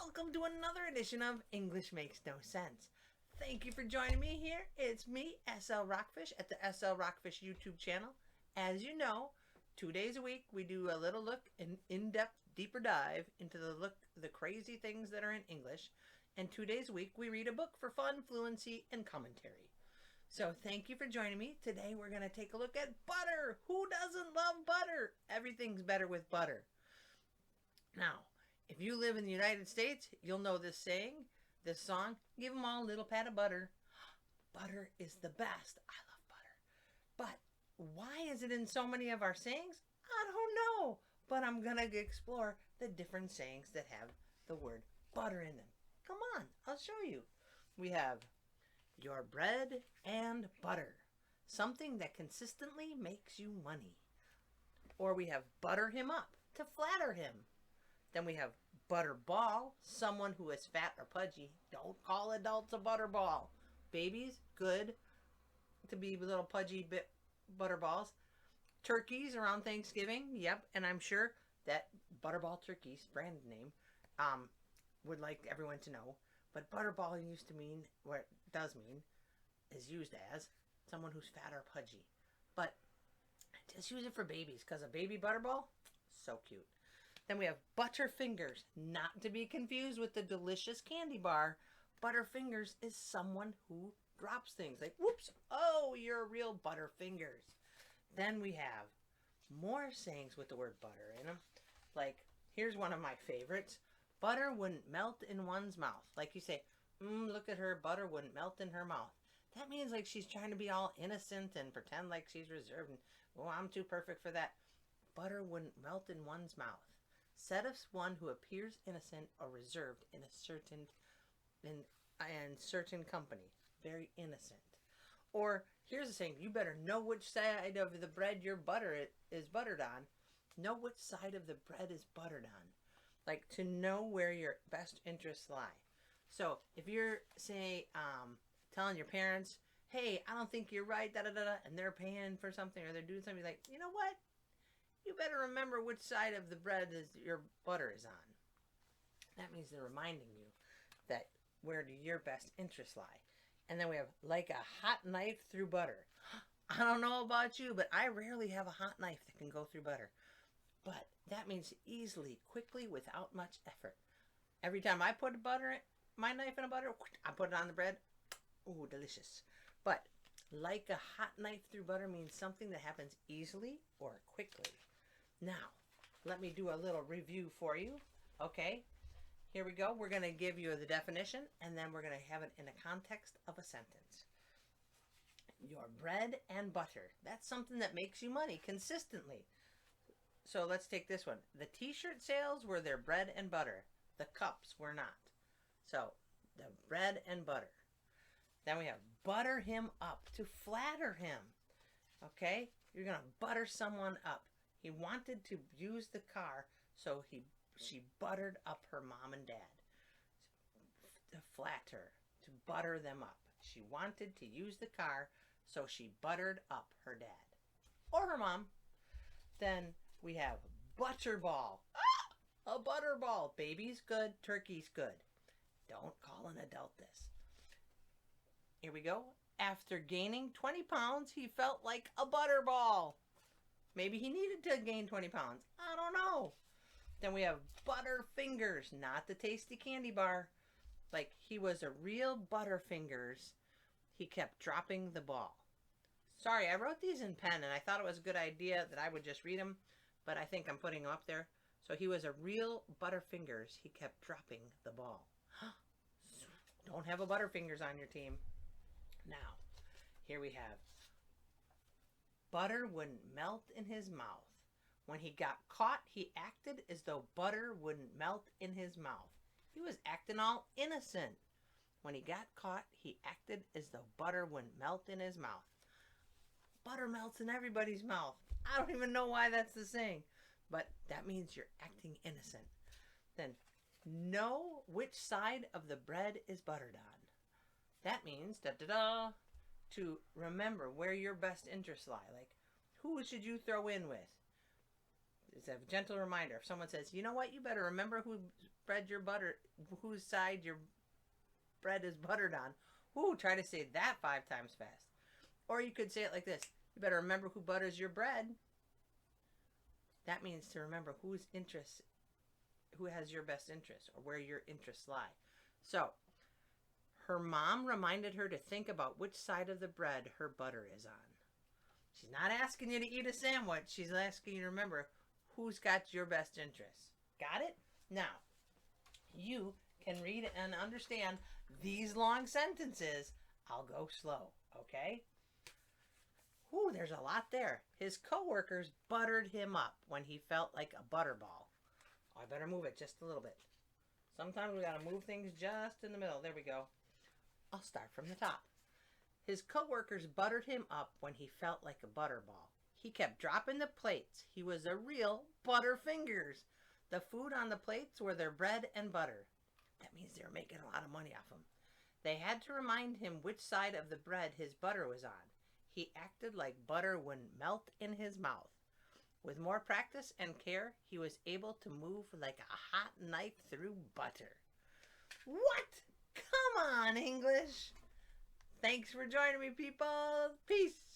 welcome to another edition of English Makes No Sense. Thank you for joining me here. It's me, SL Rockfish, at the SL Rockfish YouTube channel. As you know, 2 days a week we do a little look, an in-depth, deeper dive into the crazy things that are in English. And 2 days a week we read a book for fun, fluency, and commentary. So thank you for joining me. Today we're going to take a look at butter. Who doesn't love butter? Everything's better with butter. Now, if you live in the United States, you'll know this saying, this song, give 'em all a little pat of butter. Butter is the best. I love butter. But why is it in so many of our sayings? I don't know. But I'm going to explore the different sayings that have the word butter in them. Come on, I'll show you. We have your bread and butter, something that consistently makes you money. Or we have butter him up, to flatter him. Then we have butterball, someone who is fat or pudgy. Don't call adults a butterball. Babies, good to be little pudgy butterballs. Turkeys around Thanksgiving, yep, and I'm sure that Butterball Turkey's brand name would like everyone to know. But butterball used to mean, what it does mean, is used as someone who's fat or pudgy. But just use it for babies, because a baby butterball, so cute. Then we have Butterfingers, not to be confused with the delicious candy bar. Butterfingers is someone who drops things. Like, whoops, oh, you're a real Butterfingers. Then we have more sayings with the word butter in them. Like, here's one of my favorites. Butter wouldn't melt in one's mouth. Like you say, look at her, butter wouldn't melt in her mouth. That means like she's trying to be all innocent and pretend like she's reserved. And, oh, I'm too perfect for that. Butter wouldn't melt in one's mouth. Said of one who appears innocent or reserved in certain company. Very innocent. Or here's a saying, you better know which side of the bread your butter is buttered on. Know which side of the bread is buttered on. Like to know where your best interests lie. So if you're, say, telling your parents, hey, I don't think you're right, and they're paying for something or they're doing something, like, you know what? You better remember which side of the bread is your butter is on. That means they're reminding you that where do your best interests lie. And then we have like a hot knife through butter. I don't know about you, but I rarely have a hot knife that can go through butter. But that means easily, quickly, without much effort. Every time I put my knife in a butter, I put it on the bread. Ooh, delicious. But like a hot knife through butter means something that happens easily or quickly. Now, let me do a little review for you. Okay, here we go. We're going to give you the definition, and then we're going to have it in the context of a sentence. Your bread and butter. That's something that makes you money consistently. So let's take this one. The t-shirt sales were their bread and butter. The cups were not. So, the bread and butter. Then we have butter him up, to flatter him. Okay? You're going to butter someone up. He wanted to use the car, so she buttered up her mom and dad. To flatter, to butter them up. She wanted to use the car, so she buttered up her dad. Or her mom. Then we have butterball. Ah! A butterball. Baby's good, turkey's good. Don't call an adult this. Here we go. After gaining 20 pounds, he felt like a butterball. Maybe he needed to gain 20 pounds. I don't know. Then we have Butterfingers, not the tasty candy bar. Like he was a real Butterfingers. He kept dropping the ball. Sorry, I wrote these in pen and I thought it was a good idea that I would just read them, but I think I'm putting them up there. So he was a real Butterfingers. He kept dropping the ball. Don't have a Butterfingers on your team. Now, here we have butter wouldn't melt in his mouth. When he got caught, he acted as though butter wouldn't melt in his mouth. He was acting all innocent. When he got caught, he acted as though butter wouldn't melt in his mouth. Butter melts in everybody's mouth. I don't even know why that's the saying, but that means you're acting innocent. Then, know which side of the bread is buttered on. That means, to remember where your best interests lie. Like, who should you throw in with? It's a gentle reminder. If someone says, you know what, you better remember whose whose side your bread is buttered on. Ooh, try to say that 5 times fast. Or you could say it like this. You better remember who butters your bread. That means to remember who has your best interest or where your interests lie. So, her mom reminded her to think about which side of the bread her butter is on. She's not asking you to eat a sandwich. She's asking you to remember who's got your best interests. Got it? Now, you can read and understand these long sentences. I'll go slow, okay? Ooh, there's a lot there. His coworkers buttered him up when he felt like a butterball. Oh, I better move it just a little bit. Sometimes we gotta move things just in the middle. There we go. I'll start from the top. His coworkers buttered him up when he felt like a butterball. He kept dropping the plates. He was a real butterfingers. The food on the plates were their bread and butter. That means they were making a lot of money off him. They had to remind him which side of the bread his butter was on. He acted like butter wouldn't melt in his mouth. With more practice and care, he was able to move like a hot knife through butter. What? Come on, English. Thanks for joining me, people. Peace.